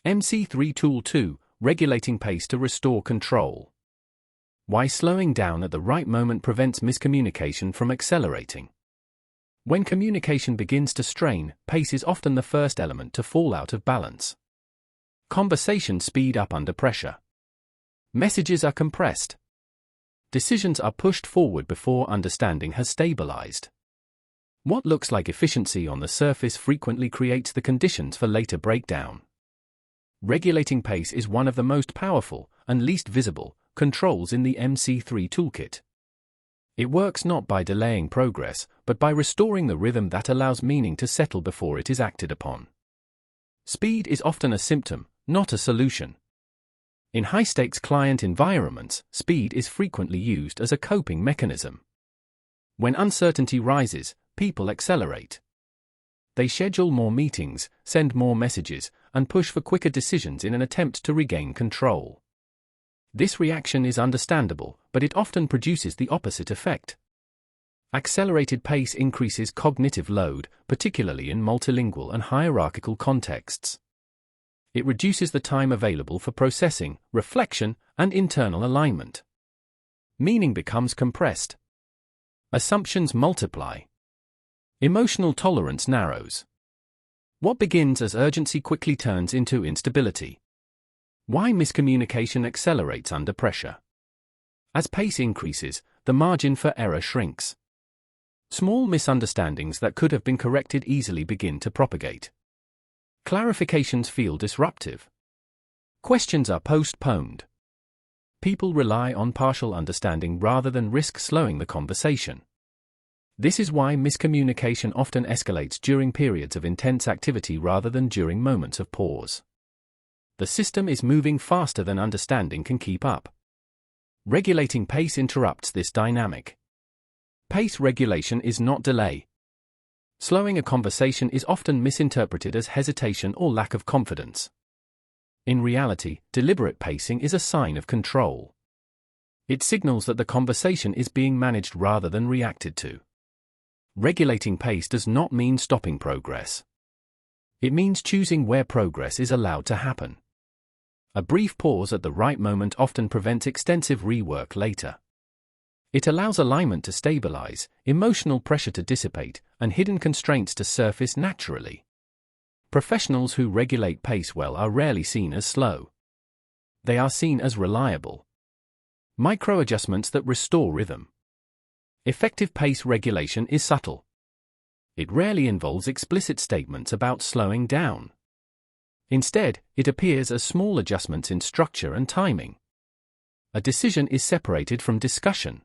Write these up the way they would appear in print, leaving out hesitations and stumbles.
MC3 Tool 2, Regulating Pace to Restore Control. Why slowing down at the right moment prevents miscommunication from accelerating. When communication begins to strain, pace is often the first element to fall out of balance. Conversations speed up under pressure. Messages are compressed. Decisions are pushed forward before understanding has stabilized. What looks like efficiency on the surface frequently creates the conditions for later breakdown. Regulating pace is one of the most powerful, and least visible, controls in the MC3 toolkit. It works not by delaying progress, but by restoring the rhythm that allows meaning to settle before it is acted upon. Speed is often a symptom, not a solution. In high-stakes client environments, speed is frequently used as a coping mechanism. When uncertainty rises, people accelerate. They schedule more meetings, send more messages, and push for quicker decisions in an attempt to regain control. This reaction is understandable, but it often produces the opposite effect. Accelerated pace increases cognitive load, particularly in multilingual and hierarchical contexts. It reduces the time available for processing, reflection, and internal alignment. Meaning becomes compressed. Assumptions multiply. Emotional tolerance narrows. What begins as urgency quickly turns into instability. Why miscommunication accelerates under pressure. As pace increases, the margin for error shrinks. Small misunderstandings that could have been corrected easily begin to propagate. Clarifications feel disruptive. Questions are postponed. People rely on partial understanding rather than risk slowing the conversation. This is why miscommunication often escalates during periods of intense activity rather than during moments of pause. The system is moving faster than understanding can keep up. Regulating pace interrupts this dynamic. Pace regulation is not delay. Slowing a conversation is often misinterpreted as hesitation or lack of confidence. In reality, deliberate pacing is a sign of control. It signals that the conversation is being managed rather than reacted to. Regulating pace does not mean stopping progress. It means choosing where progress is allowed to happen. A brief pause at the right moment often prevents extensive rework later. It allows alignment to stabilize, emotional pressure to dissipate, and hidden constraints to surface naturally. Professionals who regulate pace well are rarely seen as slow. They are seen as reliable. Micro-adjustments that restore rhythm. Effective pace regulation is subtle. It rarely involves explicit statements about slowing down. Instead, it appears as small adjustments in structure and timing. A decision is separated from discussion.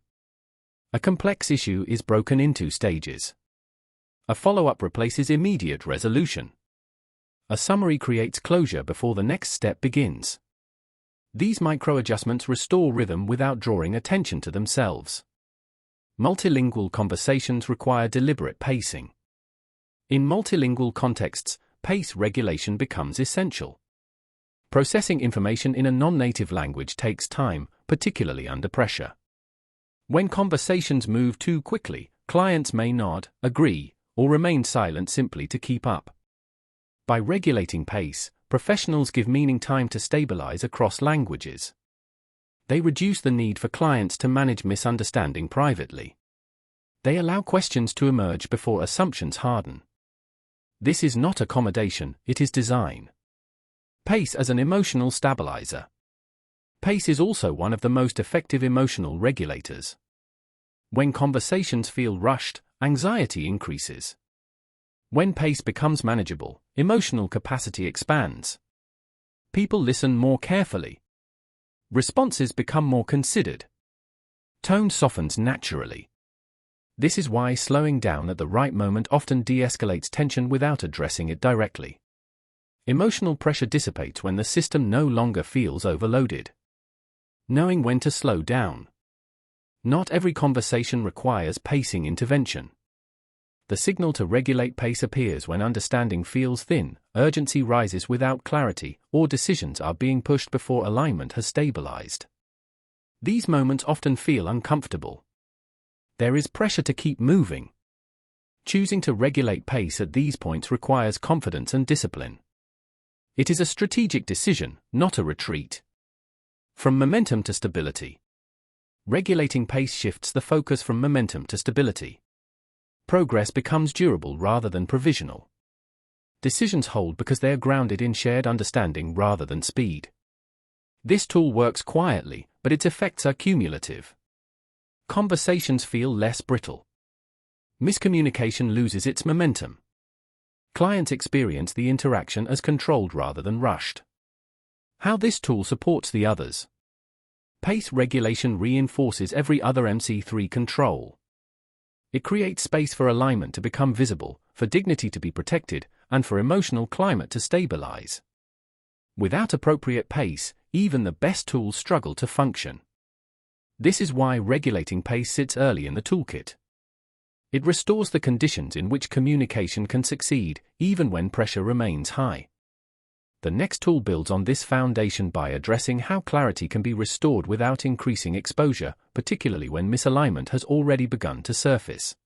A complex issue is broken into stages. A follow-up replaces immediate resolution. A summary creates closure before the next step begins. These micro-adjustments restore rhythm without drawing attention to themselves. Multilingual conversations require deliberate pacing. In multilingual contexts, pace regulation becomes essential. Processing information in a non-native language takes time, particularly under pressure. When conversations move too quickly, clients may nod, agree, or remain silent simply to keep up. By regulating pace, professionals give meaning time to stabilize across languages. They reduce the need for clients to manage misunderstanding privately. They allow questions to emerge before assumptions harden. This is not accommodation, it is design. Pace as an emotional stabilizer. Pace is also one of the most effective emotional regulators. When conversations feel rushed, anxiety increases. When pace becomes manageable, emotional capacity expands. People listen more carefully. Responses become more considered. Tone softens naturally. This is why slowing down at the right moment often de-escalates tension without addressing it directly. Emotional pressure dissipates when the system no longer feels overloaded. Knowing when to slow down. Not every conversation requires pacing intervention. The signal to regulate pace appears when understanding feels thin, urgency rises without clarity, or decisions are being pushed before alignment has stabilized. These moments often feel uncomfortable. There is pressure to keep moving. Choosing to regulate pace at these points requires confidence and discipline. It is a strategic decision, not a retreat. From momentum to stability. Regulating pace shifts the focus from momentum to stability. Progress becomes durable rather than provisional. Decisions hold because they are grounded in shared understanding rather than speed. This tool works quietly, but its effects are cumulative. Conversations feel less brittle. Miscommunication loses its momentum. Clients experience the interaction as controlled rather than rushed. How this tool supports the others. Pace regulation reinforces every other MC3 control. It creates space for alignment to become visible, for dignity to be protected, and for emotional climate to stabilize. Without appropriate pace, even the best tools struggle to function. This is why regulating pace sits early in the toolkit. It restores the conditions in which communication can succeed, even when pressure remains high. The next tool builds on this foundation by addressing how clarity can be restored without increasing exposure, particularly when misalignment has already begun to surface.